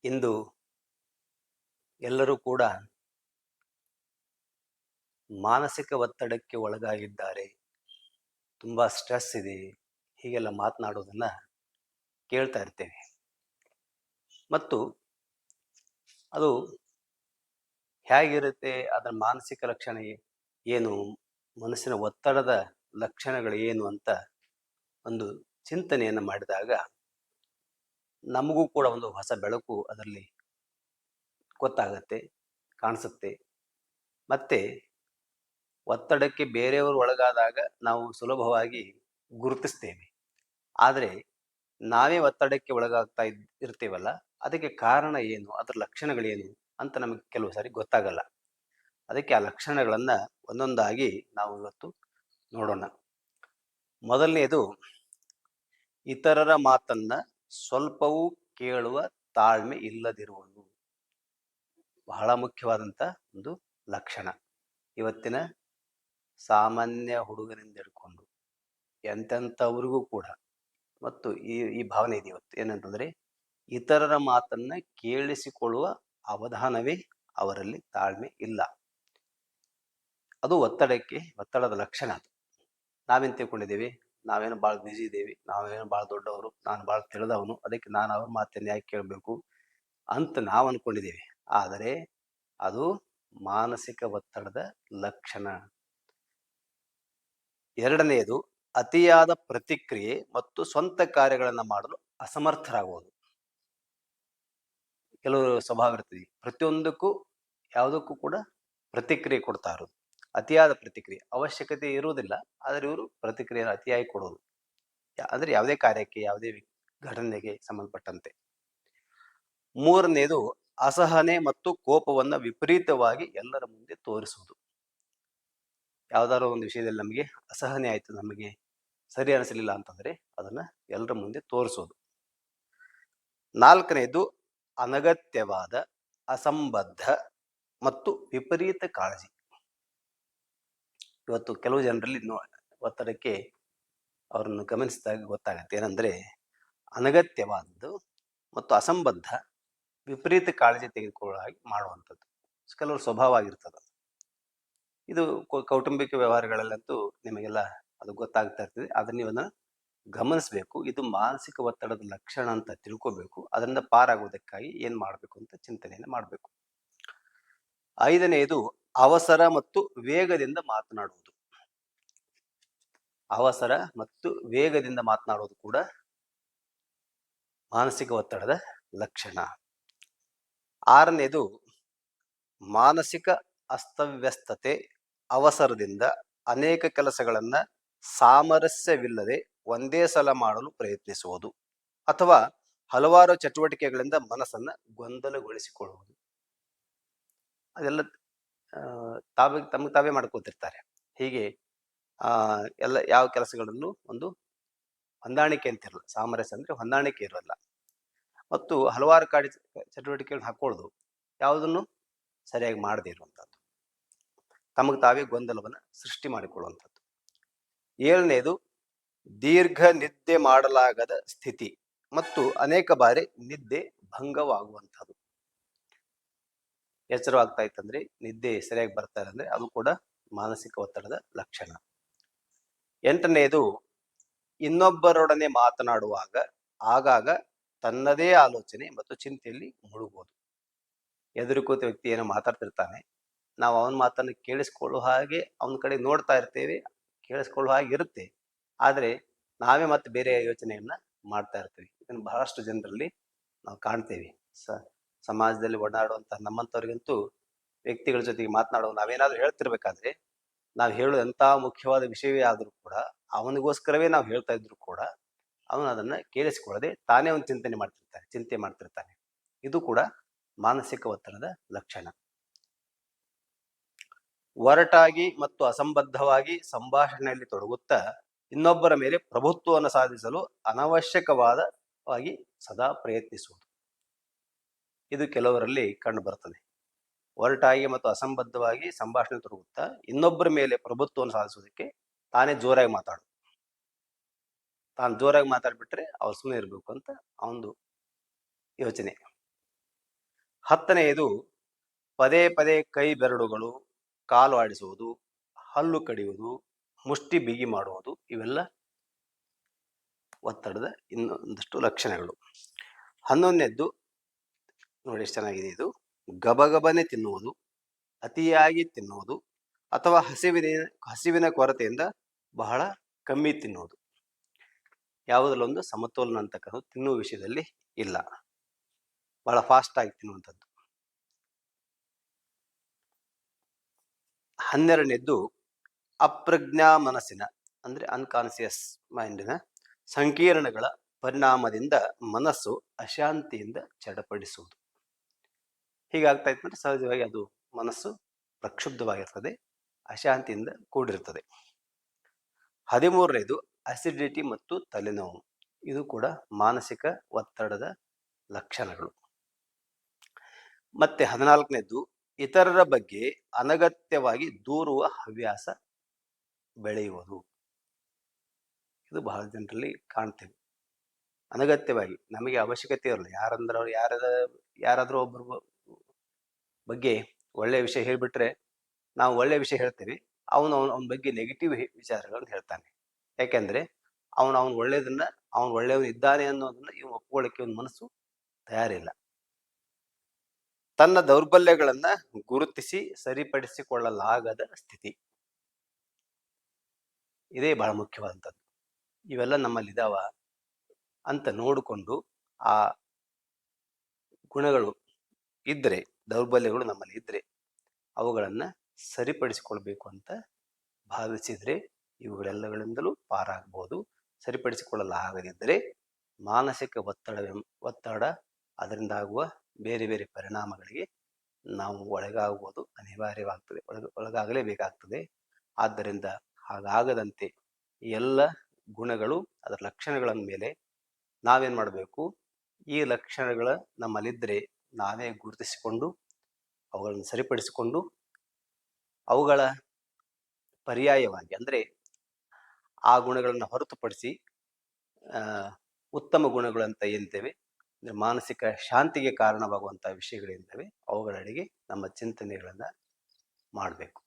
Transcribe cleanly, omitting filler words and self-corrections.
ಇಂದು ಎಲ್ಲರೂ ಕೂಡ ಮಾನಸಿಕ ಒತ್ತಡಕ್ಕೆ ಒಳಗಾಗಿದ್ದಾರೆ. ತುಂಬ ಸ್ಟ್ರೆಸ್ ಇದೆ. ಹೀಗೆಲ್ಲ ಮಾತನಾಡೋದನ್ನ ಕೇಳ್ತಾ ಇರ್ತೇವೆ. ಮತ್ತು ಅದು ಹೇಗಿರುತ್ತೆ, ಅದರ ಮಾನಸಿಕ ಲಕ್ಷಣ ಏನು, ಮನಸ್ಸಿನ ಒತ್ತಡದ ಲಕ್ಷಣಗಳು ಏನು ಅಂತ ಒಂದು ಚಿಂತನೆಯನ್ನು ಮಾಡಿದಾಗ ನಮಗೂ ಕೂಡ ಒಂದು ಹೊಸ ಬೆಳಕು ಅದರಲ್ಲಿ ಗೊತ್ತಾಗತ್ತೆ, ಕಾಣಿಸುತ್ತೆ. ಮತ್ತೆ ಒತ್ತಡಕ್ಕೆ ಬೇರೆಯವರು ಒಳಗಾದಾಗ ನಾವು ಸುಲಭವಾಗಿ ಗುರುತಿಸ್ತೇವೆ. ಆದರೆ ನಾವೇ ಒತ್ತಡಕ್ಕೆ ಒಳಗಾಗ್ತಾ ಇರ್ತೀವಲ್ಲ, ಅದಕ್ಕೆ ಕಾರಣ ಏನು, ಅದರ ಲಕ್ಷಣಗಳೇನು ಅಂತ ನಮಗೆ ಕೆಲವು ಸಾರಿ ಗೊತ್ತಾಗಲ್ಲ. ಅದಕ್ಕೆ ಆ ಲಕ್ಷಣಗಳನ್ನು ಒಂದೊಂದಾಗಿ ನಾವು ಇವತ್ತು ನೋಡೋಣ. ಮೊದಲನೆಯದು, ಇತರರ ಮಾತನ್ನ ಸ್ವಲ್ಪವೂ ಕೇಳುವ ತಾಳ್ಮೆ ಇಲ್ಲದಿರುವುದು. ಬಹಳ ಮುಖ್ಯವಾದಂಥ ಒಂದು ಲಕ್ಷಣ. ಇವತ್ತಿನ ಸಾಮಾನ್ಯ ಹುಡುಗನಿಂದ ಹಿಡ್ಕೊಂಡು ಎಂತೆಂಥವ್ರಿಗೂ ಕೂಡ ಮತ್ತು ಈ ಭಾವನೆ ಇದೆ ಇವತ್ತು. ಏನಂತಂದ್ರೆ, ಇತರರ ಮಾತನ್ನ ಕೇಳಿಸಿಕೊಳ್ಳುವ ಅವಧಾನವೇ ಅವರಲ್ಲಿ ತಾಳ್ಮೆ ಇಲ್ಲ. ಅದು ಒತ್ತಡದ ಲಕ್ಷಣ. ಅದು ನಾವೇನು ತಿಳ್ಕೊಂಡಿದ್ದೀವಿ, ನಾವೇನು ಭಾಳ ಬ್ಯುಸಿ ಇದ್ದೀವಿ, ನಾವೇನು ಭಾಳ ದೊಡ್ಡವರು, ನಾನು ಭಾಳ ತಿಳಿದವನು, ಅದಕ್ಕೆ ನಾನು ಅವ್ರ ಮಾತನ್ನು ಯಾಕೆ ಕೇಳಬೇಕು ಅಂತ ನಾವು ಅಂದ್ಕೊಂಡಿದ್ದೀವಿ. ಆದರೆ ಅದು ಮಾನಸಿಕ ಒತ್ತಡದ ಲಕ್ಷಣ. ಎರಡನೆಯದು, ಅತಿಯಾದ ಪ್ರತಿಕ್ರಿಯೆ ಮತ್ತು ಸ್ವಂತ ಕಾರ್ಯಗಳನ್ನು ಮಾಡಲು ಅಸಮರ್ಥರಾಗುವುದು. ಕೆಲವರು ಸ್ವಭಾವ ಇರ್ತದೆ, ಪ್ರತಿಯೊಂದಕ್ಕೂ ಯಾವುದಕ್ಕೂ ಕೂಡ ಪ್ರತಿಕ್ರಿಯೆ ಕೊಡ್ತಾ ಇರೋದು. ಅತಿಯಾದ ಪ್ರತಿಕ್ರಿಯೆ ಅವಶ್ಯಕತೆ ಇರುವುದಿಲ್ಲ, ಆದರೆ ಇವರು ಪ್ರತಿಕ್ರಿಯೆಯನ್ನು ಅತಿಯಾಗಿ ಕೊಡೋದು. ಅಂದರೆ ಯಾವುದೇ ಕಾರ್ಯಕ್ಕೆ, ಯಾವುದೇ ಘಟನೆಗೆ ಸಂಬಂಧಪಟ್ಟಂತೆ. ಮೂರನೆಯದು, ಅಸಹನೆ ಮತ್ತು ಕೋಪವನ್ನು ವಿಪರೀತವಾಗಿ ಎಲ್ಲರ ಮುಂದೆ ತೋರಿಸುವುದು. ಯಾವ್ದಾದ್ರು ಒಂದು ವಿಷಯದಲ್ಲಿ ನಮಗೆ ಅಸಹನೆ ಆಯಿತು, ನಮಗೆ ಸರಿ ಅನಿಸಲಿಲ್ಲ ಅಂತಂದ್ರೆ ಅದನ್ನ ಎಲ್ಲರ ಮುಂದೆ ತೋರಿಸೋದು. ನಾಲ್ಕನೆಯದು, ಅನಗತ್ಯವಾದ, ಅಸಂಬದ್ಧ ಮತ್ತು ವಿಪರೀತ ಕಾಳಜಿ. ಇವತ್ತು ಕೆಲವು ಜನರಲ್ಲಿ ಒತ್ತಡಕ್ಕೆ ಅವರನ್ನು ಗಮನಿಸಿದಾಗ ಗೊತ್ತಾಗತ್ತೆ. ಏನಂದ್ರೆ, ಅನಗತ್ಯವಾದದ್ದು ಮತ್ತು ಅಸಂಬದ್ಧ, ವಿಪರೀತ ಕಾಳಜಿ ತೆಗೆದುಕೊಳ್ಳೋ ಹಾಗೆ ಮಾಡುವಂಥದ್ದು ಕೆಲವರು ಸ್ವಭಾವ ಆಗಿರ್ತದೆ. ಇದು ಕೌಟುಂಬಿಕ ವ್ಯವಹಾರಗಳಲ್ಲಂತೂ ನಿಮಗೆಲ್ಲ ಅದು ಗೊತ್ತಾಗ್ತಾ ಇರ್ತದೆ. ಅದನ್ನ ನೀವು ಗಮನಿಸಬೇಕು. ಇದು ಮಾನಸಿಕ ಒತ್ತಡದ ಲಕ್ಷಣ ಅಂತ ತಿಳ್ಕೋಬೇಕು. ಅದರಿಂದ ಪಾರಾಗುವುದಕ್ಕಾಗಿ ಏನ್ ಮಾಡಬೇಕು ಅಂತ ಚಿಂತನೆಯನ್ನು ಮಾಡಬೇಕು. ಐದನೆಯದು, ಅವಸರ ಮತ್ತು ವೇಗದಿಂದ ಮಾತನಾಡುವುದು. ಅವಸರ ಮತ್ತು ವೇಗದಿಂದ ಮಾತನಾಡುವುದು ಕೂಡ ಮಾನಸಿಕ ಒತ್ತಡದ ಲಕ್ಷಣ. ಆರನೆಯದು, ಮಾನಸಿಕ ಅಸ್ತವ್ಯಸ್ತತೆ, ಅವಸರದಿಂದ ಅನೇಕ ಕೆಲಸಗಳನ್ನ ಸಾಮರಸ್ಯವಿಲ್ಲದೆ ಒಂದೇ ಸಲ ಮಾಡಲು ಪ್ರಯತ್ನಿಸುವುದು ಅಥವಾ ಹಲವಾರು ಚಟುವಟಿಕೆಗಳಿಂದ ಮನಸ್ಸನ್ನ ಗೊಂದಲಗೊಳಿಸಿಕೊಳ್ಳುವುದು. ಅದೆಲ್ಲ ತಮಗೆ ತಾವೇ ಮಾಡ್ಕೊತಿರ್ತಾರೆ. ಹೀಗೆ ಎಲ್ಲ ಯಾವ ಕೆಲಸಗಳಲ್ಲೂ ಒಂದು ಹೊಂದಾಣಿಕೆ ಅಂತಿರಲ್ಲ. ಸಾಮರಸ್ಯ ಅಂದ್ರೆ ಹೊಂದಾಣಿಕೆ ಇರಲ್ಲ. ಮತ್ತು ಹಲವಾರು ಚಟುವಟಿಕೆಗಳನ್ನ ಹಾಕೊಳ್ಳೋದು, ಯಾವುದನ್ನು ಸರಿಯಾಗಿ ಮಾಡದೇ ಇರುವಂಥದ್ದು, ತಮಗೆ ತಾವೇ ಗೊಂದಲವನ್ನು ಸೃಷ್ಟಿ ಮಾಡಿಕೊಳ್ಳುವಂಥದ್ದು. ಏಳನೆಯದು, ದೀರ್ಘ ನಿದ್ದೆ ಮಾಡಲಾಗದ ಸ್ಥಿತಿ ಮತ್ತು ಅನೇಕ ಬಾರಿ ನಿದ್ದೆ ಭಂಗವಾಗುವಂಥದ್ದು. ಎಚ್ಚರವಾಗ್ತಾ ಇತ್ತಂದ್ರೆ, ನಿದ್ದೆ ಸರಿಯಾಗಿ ಬರ್ತಾ ಇರಂದ್ರೆ ಅದು ಕೂಡ ಮಾನಸಿಕ ಒತ್ತಡದ ಲಕ್ಷಣ. ಎಂಟನೆಯದು, ಇನ್ನೊಬ್ಬರೊಡನೆ ಮಾತನಾಡುವಾಗ ಆಗಾಗ ತನ್ನದೇ ಆಲೋಚನೆ ಮತ್ತು ಚಿಂತೆಯಲ್ಲಿ ಮುಳುಗುವುದು. ಎದುರು ಕೂತ ವ್ಯಕ್ತಿ ಏನೋ ಮಾತಾಡ್ತಿರ್ತಾನೆ, ನಾವು ಅವನ ಮಾತನ್ನು ಕೇಳಿಸ್ಕೊಳ್ಳುವ ಹಾಗೆ ಅವನ ಕಡೆ ನೋಡ್ತಾ ಇರ್ತೇವೆ, ಕೇಳಿಸ್ಕೊಳ್ಳುವ ಹಾಗೆ ಇರುತ್ತೆ. ಆದರೆ ನಾವೇ ಮತ್ತೆ ಬೇರೆ ಯೋಚನೆಯನ್ನ ಮಾಡ್ತಾ ಇರ್ತೀವಿ. ಇದನ್ನು ಬಹಳಷ್ಟು ಜನರಲ್ಲಿ ನಾವು ಕಾಣ್ತೇವೆ. ಸಮಾಜದಲ್ಲಿ ಓಡಾಡುವಂತ ನಮ್ಮಂಥವ್ರಿಗಂತೂ ವ್ಯಕ್ತಿಗಳ ಜೊತೆಗೆ ಮಾತನಾಡುವ, ನಾವೇನಾದ್ರೂ ಹೇಳ್ತಿರ್ಬೇಕಾದ್ರೆ ನಾವು ಹೇಳೋದು ಎಂಥ ಮುಖ್ಯವಾದ ವಿಷಯವೇ ಆದರೂ ಕೂಡ, ಅವನಿಗೋಸ್ಕರವೇ ನಾವು ಹೇಳ್ತಾ ಇದ್ರು ಕೂಡ ಅವನು ಅದನ್ನ ಕೇಳಿಸಿಕೊಳ್ಳದೆ ತಾನೇ ಒಂದು ಚಿಂತೆ ಮಾಡ್ತಿರ್ತಾನೆ. ಇದು ಕೂಡ ಮಾನಸಿಕ ಒತ್ತಡದ ಲಕ್ಷಣ. ಒರಟಾಗಿ ಮತ್ತು ಅಸಂಬದ್ಧವಾಗಿ ಸಂಭಾಷಣೆಯಲ್ಲಿ ತೊಡಗುತ್ತಾ ಇನ್ನೊಬ್ಬರ ಮೇಲೆ ಪ್ರಭುತ್ವವನ್ನು ಸಾಧಿಸಲು ಅನವಶ್ಯಕವಾಗಿ ಸದಾ ಪ್ರಯತ್ನಿಸುವುದು. ಇದು ಕೆಲವರಲ್ಲಿ ಕಂಡು ಬರ್ತದೆ. ಒರಟಾಗಿ ಮತ್ತು ಅಸಂಬದ್ಧವಾಗಿ ಸಂಭಾಷಣೆ ತೊಡಗುತ್ತಾ ಇನ್ನೊಬ್ಬರ ಮೇಲೆ ಪ್ರಭುತ್ವವನ್ನು ಸಾಧಿಸುವುದಕ್ಕೆ ತಾನೇ ಜೋರಾಗಿ ತಾನು ಜೋರಾಗಿ ಮಾತಾಡ್ಬಿಟ್ರೆ ಅವ್ರು ಸುಮ್ಮನೆ ಇರಬೇಕು ಅಂತ ಅವನದು ಯೋಚನೆ. 10ನೆಯದು ಪದೇ ಪದೇ ಕೈ ಬೆರಳುಗಳು, ಕಾಲು ಆಡಿಸುವುದು, ಹಲ್ಲು ಕಡಿಯುವುದು, ಮುಷ್ಟಿ ಬಿಗಿ ಮಾಡುವುದು, ಇವೆಲ್ಲ ಒತ್ತಡದ ಇನ್ನೊಂದಷ್ಟು ಲಕ್ಷಣಗಳು. 11ನೆದ್ದು ನೋಡಿ ಎಷ್ಟು ಚೆನ್ನಾಗಿದೆ ಇದು, ಗಬಗಬನೆ ತಿನ್ನುವುದು, ಅತಿಯಾಗಿ ತಿನ್ನುವುದು, ಅಥವಾ ಹಸಿವಿನ ಕೊರತೆಯಿಂದ ಬಹಳ ಕಮ್ಮಿ ತಿನ್ನುವುದು. ಯಾವುದರಲ್ಲೊಂದು ಸಮತೋಲನ ಅಂತಕ್ಕಂಥದ್ದು ತಿನ್ನುವ ವಿಷಯದಲ್ಲಿ ಇಲ್ಲ, ಬಹಳ ಫಾಸ್ಟ್ ಆಗಿ ತಿನ್ನುವಂಥದ್ದು. 12ನೆದ್ದು ಅಪ್ರಜ್ಞಾ ಮನಸ್ಸಿನ ಅಂದ್ರೆ ಅನ್ಕಾನ್ಸಿಯಸ್ ಮೈಂಡಿನ ಸಂಕೀರ್ಣಗಳ ಪರಿಣಾಮದಿಂದ ಮನಸ್ಸು ಅಶಾಂತಿಯಿಂದ ಚಡಪಡಿಸುವುದು. ಹೀಗಾಗ್ತಾ ಇತ್ತಂದ್ರೆ ಸಹಜವಾಗಿ ಅದು ಮನಸ್ಸು ಪ್ರಕ್ಷುಬ್ಧವಾಗಿರ್ತದೆ, ಅಶಾಂತಿಯಿಂದ ಕೂಡಿರ್ತದೆ. 13ನೆದು ಅಸಿಡಿಟಿ ಮತ್ತು ತಲೆನೋವು, ಇದು ಕೂಡ ಮಾನಸಿಕ ಒತ್ತಡದ ಲಕ್ಷಣಗಳು. ಮತ್ತೆ 14ನೆದ್ದು ಇತರರ ಬಗ್ಗೆ ಅನಗತ್ಯವಾಗಿ ದೂರುವ ಹವ್ಯಾಸ ಬೆಳೆಯುವುದು. ಇದು ಬಹಳ ಜನರಲ್ಲಿ ಕಾಣ್ತೇವೆ. ಅನಗತ್ಯವಾಗಿ ನಮಗೆ ಅವಶ್ಯಕತೆ ಇರಲ್ಲ, ಯಾರಾದ್ರೂ ಒಬ್ಬರ ಬಗ್ಗೆ ಒಳ್ಳೆಯ ವಿಷಯ ಹೇಳಿಬಿಟ್ರೆ ನಾವು ಒಳ್ಳೆಯ ವಿಷಯ ಹೇಳ್ತೇವೆ, ಅವನ ಬಗ್ಗೆ ನೆಗೆಟಿವ್ ವಿಚಾರಗಳನ್ನು ಹೇಳ್ತಾನೆ. ಯಾಕೆಂದ್ರೆ ಅವನು ಒಳ್ಳೆಯದನ್ನ ಅವನು ಒಳ್ಳೆಯವನು ಇದ್ದಾನೆ ಅನ್ನೋದನ್ನ ಇವು ಒಪ್ಕೊಳ್ಳಿಕ್ಕೆ ಒಂದು ಮನಸ್ಸು ತಯಾರಿಲ್ಲ. ತನ್ನ ದೌರ್ಬಲ್ಯಗಳನ್ನ ಗುರುತಿಸಿ ಸರಿಪಡಿಸಿಕೊಳ್ಳಲಾಗದ ಸ್ಥಿತಿ, ಇದೇ ಬಹಳ ಮುಖ್ಯವಾದಂಥದ್ದು. ಇವೆಲ್ಲ ನಮ್ಮಲ್ಲಿದ್ದಾವ ಅಂತ ನೋಡಿಕೊಂಡು ಆ ಗುಣಗಳು ಇದ್ರೆ, ದೌರ್ಬಲ್ಯಗಳು ನಮ್ಮಲ್ಲಿ ಇದ್ರೆ ಅವುಗಳನ್ನ ಸರಿಪಡಿಸಿಕೊಳ್ಬೇಕು ಅಂತ ಭಾವಿಸಿದ್ರೆ ಇವುಗಳೆಲ್ಲಗಳಿಂದಲೂ ಪಾರಾಗಬಹುದು. ಸರಿಪಡಿಸಿಕೊಳ್ಳಲಾಗದಿದ್ದರೆ ಮಾನಸಿಕ ಒತ್ತಡ ಅದರಿಂದಾಗುವ ಬೇರೆ ಬೇರೆ ಪರಿಣಾಮಗಳಿಗೆ ನಾವು ಒಳಗಾಗುವುದು ಅನಿವಾರ್ಯವಾಗ್ತದೆ, ಒಳಗಾಗಲೇಬೇಕಾಗ್ತದೆ. ಆದ್ದರಿಂದ ಹಾಗಾಗದಂತೆ ಎಲ್ಲ ಗುಣಗಳು ಅದರ ಲಕ್ಷಣಗಳ ಮೇಲೆ ನಾವೇನ್ ಮಾಡಬೇಕು, ಈ ಲಕ್ಷಣಗಳ ನಮ್ಮಲ್ಲಿದ್ದರೆ ನಾವೇ ಗುರುತಿಸಿಕೊಂಡು ಅವುಗಳನ್ನು ಸರಿಪಡಿಸಿಕೊಂಡು ಅವುಗಳ ಪರ್ಯಾಯವಾಗಿ ಅಂದ್ರೆ ಆ ಗುಣಗಳನ್ನು ಹೊರತುಪಡಿಸಿ ಉತ್ತಮ ಗುಣಗಳಂತ ಏನಿದ್ದೇವೆ, ಮಾನಸಿಕ ಶಾಂತಿಗೆ ಕಾರಣವಾಗುವಂತಹ ವಿಷಯಗಳೇನಿದ್ದಾವೆ ಅವುಗಳೆಡೆಗೆ ನಮ್ಮ ಚಿಂತನೆಗಳನ್ನ ಮಾಡಬೇಕು.